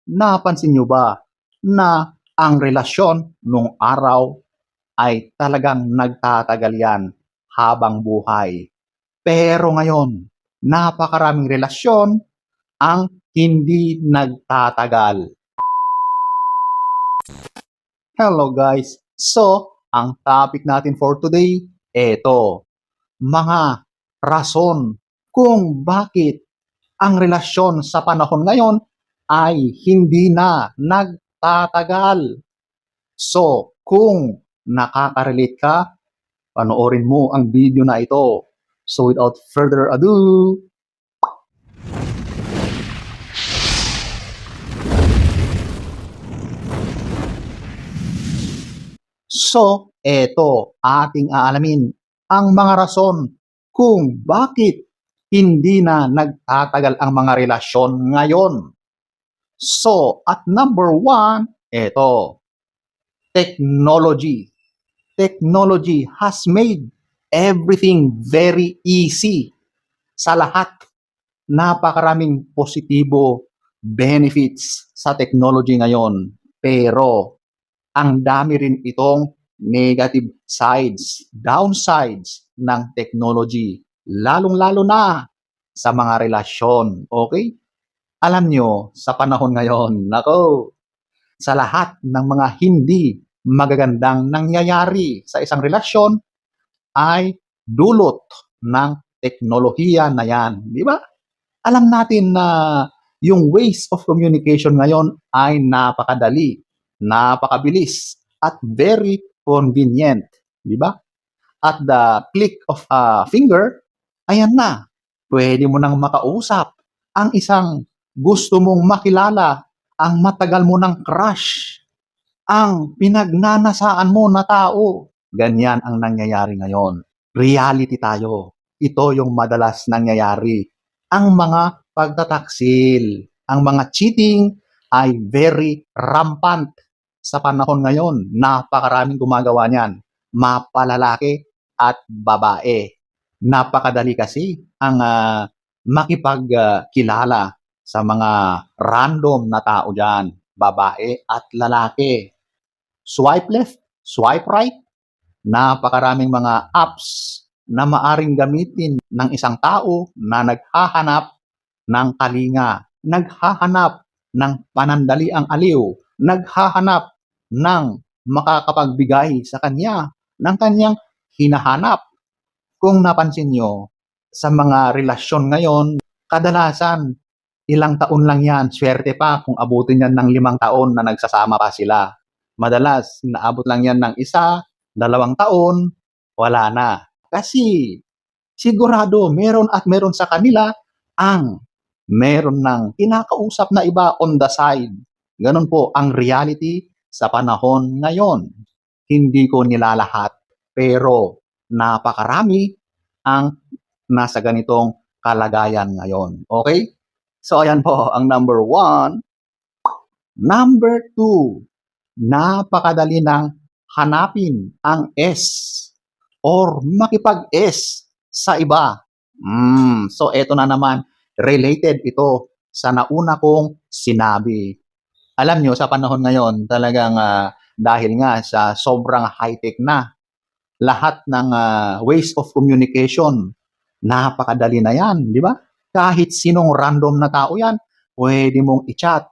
Napansin niyo ba na ang relasyon nung araw ay talagang nagtatagal yan habang buhay? Pero ngayon, napakaraming relasyon ang hindi nagtatagal. Hello guys! So, ang topic natin for today, eto, mga rason kung bakit ang relasyon sa panahon ngayon ay hindi na nagtatagal. So, kung nakaka-relate ka, panoorin mo ang video na ito. So, without further ado, so, eto ating aalamin ang mga rason kung bakit hindi na nagtatagal ang mga relasyon ngayon. So, at number one, eto, technology. Technology has made everything very easy sa lahat. Napakaraming positibo benefits sa technology ngayon. Pero, ang dami rin itong negative sides, downsides ng technology, lalong-lalo na sa mga relasyon. Okay? Alam nyo, sa panahon ngayon, nako, sa lahat ng mga hindi magagandang nangyayari sa isang relasyon ay dulot ng teknolohiya na yan. Di ba? Alam natin na yung ways of communication ngayon ay napakadali, napakabilis, at very convenient. Di ba? At the click of a finger, ayan na, pwede mo nang makausap ang isang gusto mong makilala, ang matagal mo ng crush, ang pinagnanasaan mo na tao. Ganyan ang nangyayari ngayon. Reality tayo. Ito yung madalas nangyayari. Ang mga pagtataksil, ang mga cheating ay very rampant sa panahon ngayon. Napakaraming gumagawa niyan. Mapalalaki at babae. Napakadali kasi ang makipagkilala sa mga random na tao dyan, babae at lalaki. Swipe left, swipe right, napakaraming mga apps na maaring gamitin ng isang tao na naghahanap ng kalinga, naghahanap ng panandaliang aliw, naghahanap ng makakapagbigay sa kanya ng kanyang hinahanap. Kung napansin nyo, sa mga relasyon ngayon, kadalasan ilang taon lang yan, swerte pa kung abutin yan ng 5 taon na nagsasama pa sila. Madalas, naabot lang yan ng 1, 2 taon, wala na. Kasi, sigurado, meron at meron sa kanila ang meron ng kinakausap na iba on the side. Ganun po ang reality sa panahon ngayon. Hindi ko nilalahat, pero napakarami ang nasa ganitong kalagayan ngayon. Okay? So, ayan po ang number 1. Number 2, napakadali ng hanapin ang S or makipag-S sa iba. So, eto na naman, related ito sa nauna kong sinabi. Alam nyo, sa panahon ngayon, talagang dahil nga sa sobrang high-tech na, lahat ng ways of communication, napakadali na yan, di ba? Kahit sinong random na tao yan, pwede mong i-chat,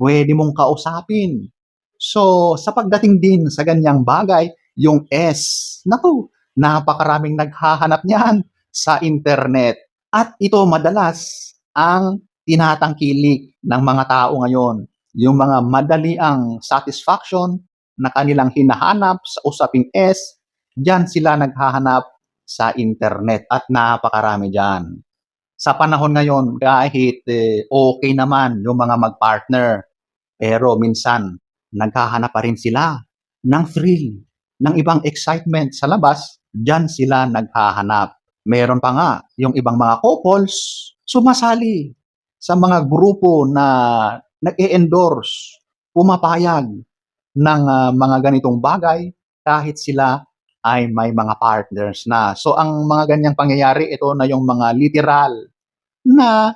pwede mong kausapin. So, sa pagdating din sa ganyang bagay, yung S, naku, napakaraming naghahanap niyan sa internet. At ito madalas ang tinatangkilik ng mga tao ngayon. Yung mga madaliang satisfaction na kanilang hinahanap sa usaping S, diyan sila naghahanap sa internet at napakarami dyan. Sa panahon ngayon, kahit okay naman yung mga mag-partner, pero minsan, naghahanap pa rin sila ng thrill, ng ibang excitement sa labas, dyan sila naghahanap. Meron pa nga, yung ibang mga couples, sumasali sa mga grupo na nag-e-endorse, pumapayag ng mga ganitong bagay kahit sila ay may mga partners na. So, ang mga ganyang pangyayari, ito na yung mga literal na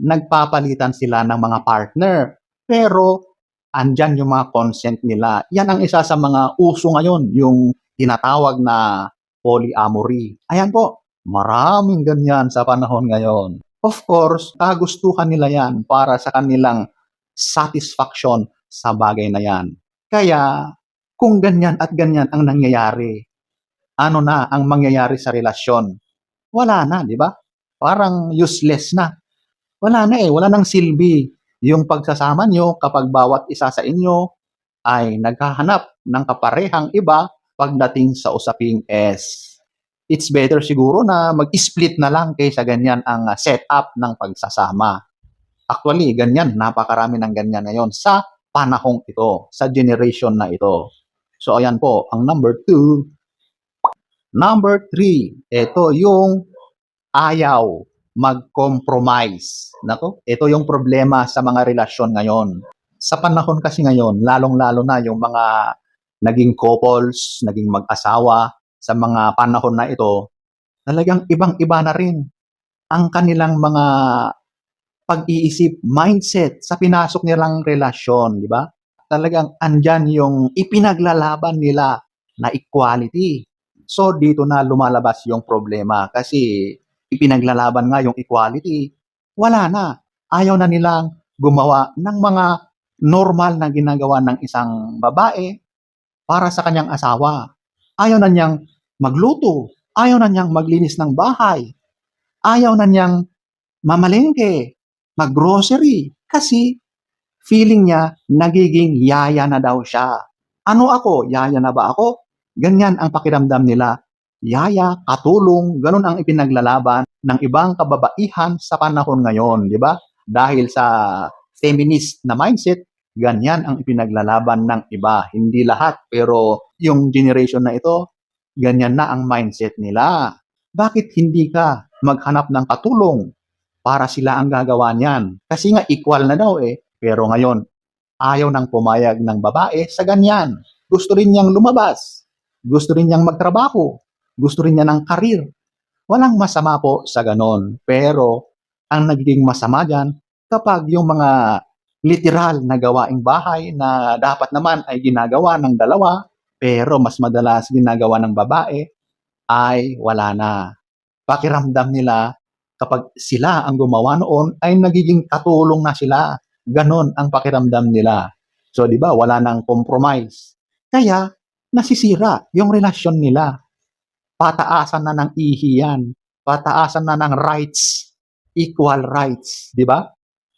nagpapalitan sila ng mga partner pero andyan yung mga consent nila. Yan ang isa sa mga uso ngayon, yung tinatawag na polyamory. Ayan po, maraming ganyan sa panahon ngayon. Of course, kagustuhan nila yan para sa kanilang satisfaction sa bagay na yan. Kaya, kung ganyan at ganyan ang nangyayari, ano na ang mangyayari sa relasyon? Wala na, di ba? Parang useless na. Wala na wala nang silbi yung pagsasama nyo kapag bawat isa sa inyo ay naghahanap ng kaparehang iba pagdating sa usaping S. It's better siguro na mag-split na lang kaysa ganyan ang setup ng pagsasama. Actually, ganyan, napakarami ng ganyan ngayon sa panahong ito, sa generation na ito. So, ayan po, ang number 2. Number 3, ito yung ayaw mag-compromise. Nako, ito yung problema sa mga relasyon ngayon. Sa panahon kasi ngayon, lalong-lalo na yung mga naging couples, naging mag-asawa, sa mga panahon na ito, talagang ibang-iba na rin ang kanilang mga pag-iisip, mindset sa pinasok nilang relasyon, di ba? Talagang andyan yung ipinaglalaban nila na equality. So, dito na lumalabas yung problema kasi ipinaglalaban nga yung equality, wala na. Ayaw na nilang gumawa ng mga normal na ginagawa ng isang babae para sa kanyang asawa. Ayaw na niyang magluto, ayaw na niyang maglinis ng bahay, ayaw na niyang mamalengke, maggrocery, kasi feeling niya nagiging yaya na daw siya. Ano ako? Yaya na ba ako? Ganyan ang pakiramdam nila. Yaya, katulong, ganun ang ipinaglalaban ng ibang kababaihan sa panahon ngayon, di ba? Dahil sa feminist na mindset, ganyan ang ipinaglalaban ng iba. Hindi lahat, pero yung generation na ito, ganyan na ang mindset nila. Bakit hindi ka maghanap ng katulong para sila ang gagawa niyan? Kasi nga equal na daw pero ngayon, ayaw nang pumayag ng babae sa ganyan. Gusto rin niyang lumabas. Gusto rin niyang magtrabaho. Gusto rin niya ng karir. Walang masama po sa ganon. Pero, ang nagiging masama dyan, kapag yung mga literal na gawaing bahay na dapat naman ay ginagawa ng dalawa, pero mas madalas ginagawa ng babae, ay wala na. Pakiramdam nila, kapag sila ang gumawa noon, ay nagiging katulong na sila. Ganon ang pakiramdam nila. So, di ba, wala nang compromise. Kaya, nasisira yung relasyon nila. Pataasan na ng ihiyan. Pataasan na ng rights. Equal rights. Di ba?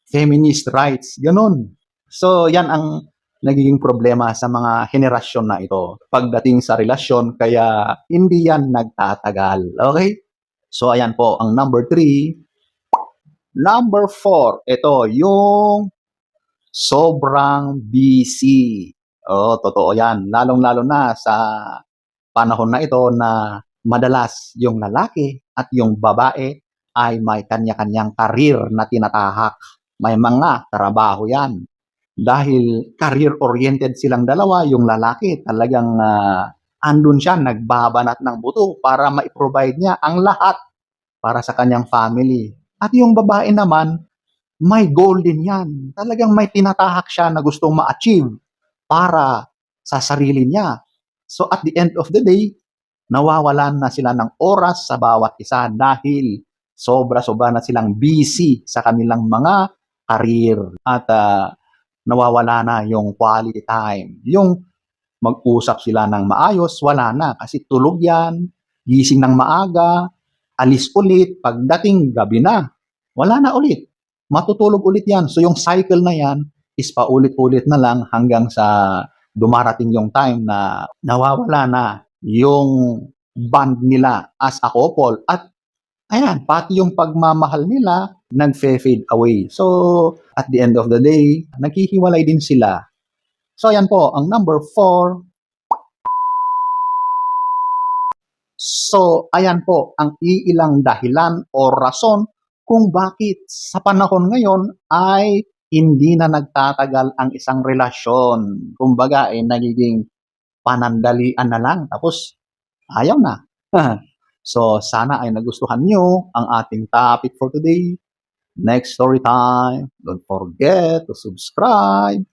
Feminist rights. Ganon. So, yan ang nagiging problema sa mga henerasyon na ito. Pagdating sa relasyon, kaya hindi yan nagtatagal. Okay? So, ayan po, ang number 3. Number 4, ito, yung sobrang busy. Totoo yan. Lalong-lalo na sa panahon na ito na madalas yung lalaki at yung babae ay may kanya-kanyang karir na tinatahak. May mga trabaho yan. Dahil career-oriented silang dalawa, yung lalaki talagang andun siya, nagbabanat ng buto para ma-provide niya ang lahat para sa kanyang family. At yung babae naman, may goal din yan. Talagang may tinatahak siya na gustong ma-achieve para sa sarili niya. So at the end of the day, nawawalan na sila ng oras sa bawat isa dahil sobra-sobra na silang busy sa kanilang mga career. At nawawala na yung quality time. Yung mag-usap sila ng maayos, wala na. Kasi tulog yan, gising ng maaga, alis ulit, pagdating gabi na, wala na ulit. Matutulog ulit yan. So yung cycle na yan is paulit-ulit na lang hanggang sa dumarating yung time na nawawala na yung bond nila as a couple. At ayan, pati yung pagmamahal nila nagfe-fade away. So at the end of the day, naghihiwalay din sila. So ayan po, ang number 4. So, ayan po ang iilang dahilan o rason kung bakit sa panahon ngayon ay hindi na nagtatagal ang isang relasyon. Kumbaga, nagiging panandalian na lang. Tapos, ayaw na. So, sana ay nagustuhan nyo ang ating topic for today. next story time. Don't forget to subscribe